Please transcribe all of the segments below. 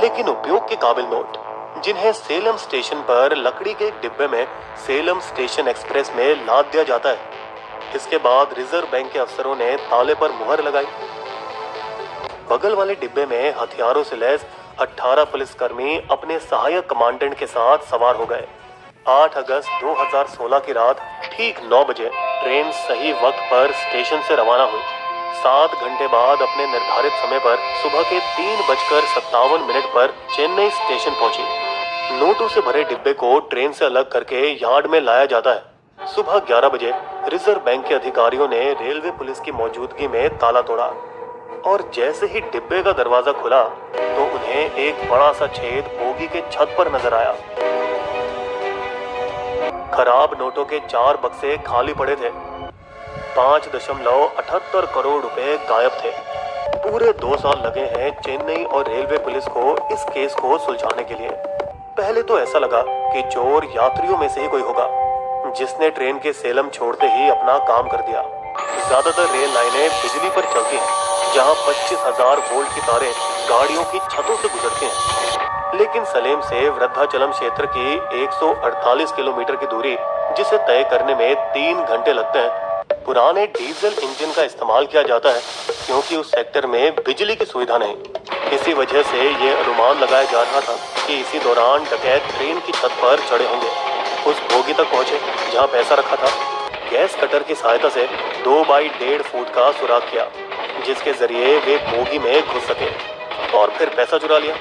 लेकिन उपयोग के काबिल नोट, जिन्हें सेलम स्टेशन पर लकड़ी के एक डिब्बे में सेलम स्टेशन एक्सप्रेस में लाद दिया जाता है। इसके बाद रिजर्व बैंक के अफसरों ने ताले पर मुहर लगाई। बगल वाले डिब्बे में हथियारों से लैस 18 पुलिसकर्मी अपने सहायक कमांडेंट के साथ सवार हो गए। 8 अगस्त 2016 की रात ठीक 9 बजे ट्रेन सही वक्त पर स्टेशन से रवाना हुई। 7 घंटे बाद अपने निर्धारित समय पर सुबह के 3:57 पर चेन्नई स्टेशन पहुंची। नोटों से भरे डिब्बे को ट्रेन से अलग करके यार्ड में लाया जाता है। सुबह 11 बजे रिजर्व बैंक के अधिकारियों ने रेलवे पुलिस की मौजूदगी में ताला तोड़ा और जैसे ही डिब्बे का दरवाजा खुला तो उन्हें एक बड़ा सा छेद बोगी के छत पर नजर आया। खराब नोटों के 4 बक्से खाली पड़े थे। 5.78 करोड़ रुपए गायब थे। पूरे 2 साल लगे हैं चेन्नई और रेलवे पुलिस को इस केस को सुलझाने के लिए। पहले तो ऐसा लगा कि चोर यात्रियों में से ही कोई होगा, जिसने ट्रेन के सेलम छोड़ते ही अपना काम कर दिया। ज्यादातर रेल लाइनें बिजली पर चलती हैं, जहां 25,000 वोल्ट की तारें गाड़ियों की छतों से गुजरती हैं। लेकिन सलेम से वृद्धाचलम क्षेत्र की 148 किलोमीटर की दूरी, जिसे तय करने में 3 घंटे लगते हैं, पुराने डीजल इंजन का इस्तेमाल किया जाता है, क्योंकि उस सेक्टर में बिजली की सुविधा नहीं। इसी वजह से ये अनुमान लगाया जा रहा था कि इसी दौरान डकैत ट्रेन की छत पर चढ़े होंगे। उस बोगी तक पहुंचे जहां पैसा रखा था। गैस कटर की सहायता से 2 बाई 1.5 फुट का सुराख किया, जिसके जरिए वे बोगी में घुस सके और फिर पैसा चुरा लिया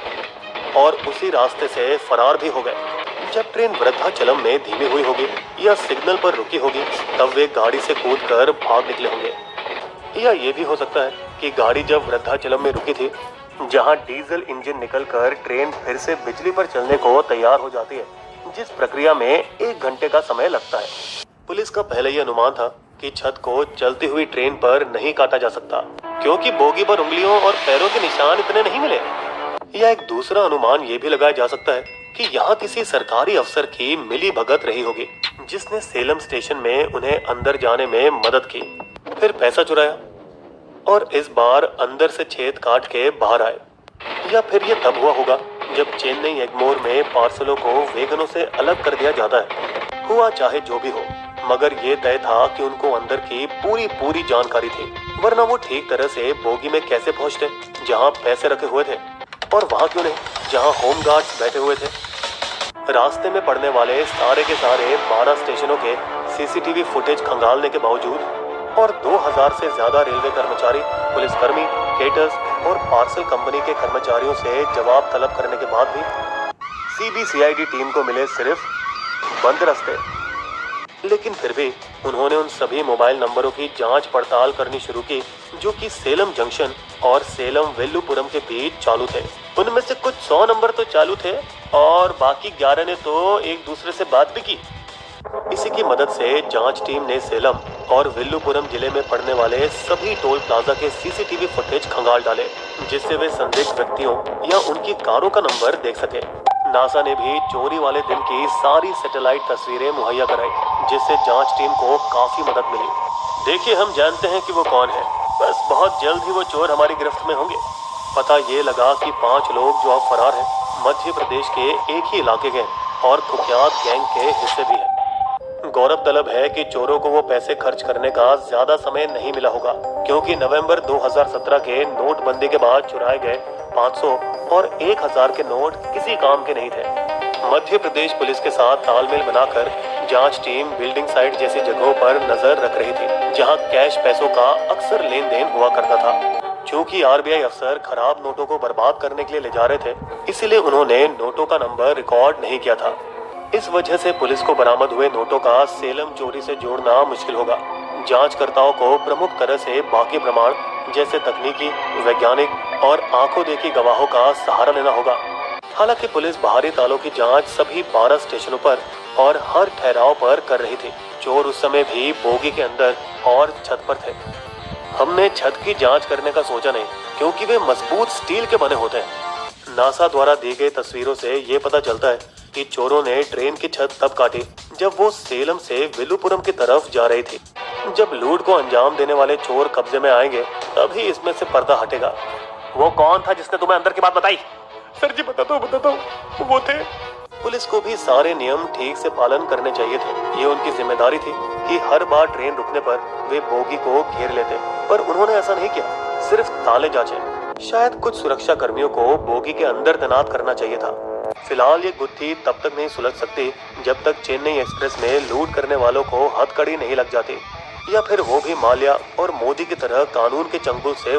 और उसी रास्ते से फरार भी हो गए। जब ट्रेन वृद्धाचलम में धीमी हुई होगी या सिग्नल पर रुकी होगी, तब वे गाड़ी से कूदकर भाग निकले होंगे। या ये भी हो सकता है कि गाड़ी जब वृद्धाचलम में रुकी थी, जहां डीजल इंजन निकलकर ट्रेन फिर से बिजली पर चलने को तैयार हो जाती है, जिस प्रक्रिया में 1 घंटे का समय लगता है। पुलिस का पहले ही अनुमान था कि छत को चलती हुई ट्रेन पर नहीं काटा जा सकता, क्योंकि बोगी पर उंगलियों और पैरों के निशान इतने नहीं मिले। या एक दूसरा अनुमान ये भी लगाया जा सकता है कि यहाँ किसी सरकारी अफसर की मिली भगत रही होगी, जिसने सेलम स्टेशन में उन्हें अंदर जाने में मदद की, फिर पैसा चुराया और इस बार अंदर से छेद काट के बाहर आए। या फिर ये तब हुआ होगा जब चेन्नई एग्मोर में पार्सलों को वैगनों से अलग कर दिया जाता है। हुआ चाहे जो भी हो, मगर ये तय था कि उनको अंदर की पूरी जानकारी थी, वरना वो ठीक तरह से बोगी में कैसे पहुंचते जहां पैसे रखे हुए थे, और वहां क्यों नहीं जहां होम गार्ड्स बैठे हुए थे। रास्ते में पड़ने वाले सारे के सारे 12 स्टेशनों के सीसीटीवी फुटेज खंगालने के बावजूद और 2000 से ज्यादा रेलवे कर्मचारी, पुलिसकर्मी, केटर्स और पार्सल कंपनी के कर्मचारियों से जवाब तलब करने के बाद भी सीबीसीआईडी टीम को मिले सिर्फ बंद रास्ते। लेकिन फिर भी उन्होंने उन सभी मोबाइल नंबरों की जांच पड़ताल करनी शुरू की जो कि सेलम जंक्शन और सेलम वेल्लुपुरम के बीच चालू थे। उनमें से कुछ 100 नंबर तो चालू थे और बाकी 11 ने तो एक दूसरे से बात भी की। इसी की मदद से जांच टीम ने सेलम और वेल्लुपुरम जिले में पड़ने वाले सभी टोल प्लाजा के सीसीटीवी फुटेज खंगाल डाले, जिससे वे संदिग्ध व्यक्तियों या उनकी कारों का नंबर देख सके। नासा ने भी चोरी वाले दिन की सारी सैटेलाइट तस्वीरें मुहैया कराई, जिससे जांच टीम को काफी मदद मिली। देखिए, हम जानते हैं कि वो कौन है, बस बहुत जल्द ही वो चोर हमारी गिरफ्त में होंगे। पता ये लगा कि 5 लोग जो अब फरार हैं, मध्य प्रदेश के एक ही इलाके के और कुख्यात गैंग के हिस्से भी हैं। गौरव तलब है कि चोरों को वो पैसे खर्च करने का ज्यादा समय नहीं मिला होगा, क्योंकि नवंबर 2017 के नोटबंदी के बाद चुराए गए 500 और 1000 के नोट किसी काम के नहीं थे। मध्य प्रदेश पुलिस के साथ तालमेल बनाकर जांच टीम बिल्डिंग साइट जैसी जगहों पर नजर रख रही थी, जहां कैश पैसों का अक्सर लेन देन हुआ करता था। चूंकि आरबीआई अफसर खराब नोटों को बर्बाद करने के लिए ले जा रहे थे, इसीलिए उन्होंने नोटों का नंबर रिकॉर्ड नहीं किया था। इस वजह से पुलिस को बरामद हुए नोटों का सेलम चोरी से जोड़ना मुश्किल होगा। जांचकर्ताओं को प्रमुख तरह से बाकी प्रमाण जैसे तकनीकी, वैज्ञानिक और आंखों देखी गवाहों का सहारा लेना होगा। हालांकि पुलिस बाहरी तालों की जांच सभी 12 स्टेशनों पर और हर ठहराव पर कर रही थी। चोर उस समय भी बोगी के अंदर और छत पर थे। हमने छत की जांच करने का सोचा नहीं, क्योंकि वे मजबूत स्टील के बने होते हैं। नासा द्वारा दी गई तस्वीरों से ये पता चलता है कि चोरों ने ट्रेन की छत तब काटी जब वो सेलम से वेलुपुरम की तरफ जा रही थी। जब लूट को अंजाम देने वाले चोर कब्जे में आएंगे, तभी इसमें से पर्दा हटेगा। वो कौन था जिसने तुम्हें अंदर की बात बताई? सर जी बता दो वो थे। पुलिस को भी सारे नियम ठीक से पालन करने चाहिए थे। ये उनकी जिम्मेदारी थी कि हर बार ट्रेन रुकने पर वे बोगी को घेर लेते, पर उन्होंने ऐसा नहीं किया, सिर्फ ताले जांचे। शायद कुछ सुरक्षा कर्मियों को बोगी के अंदर तैनात करना चाहिए था। फिलहाल ये गुत्थी तब तक नहीं सुलझ सकती जब तक चेन्नई एक्सप्रेस में लूट करने वालों को हथकड़ी नहीं लग जाती, या फिर वो भी माल्या और मोदी की तरह कानून के चंगुल से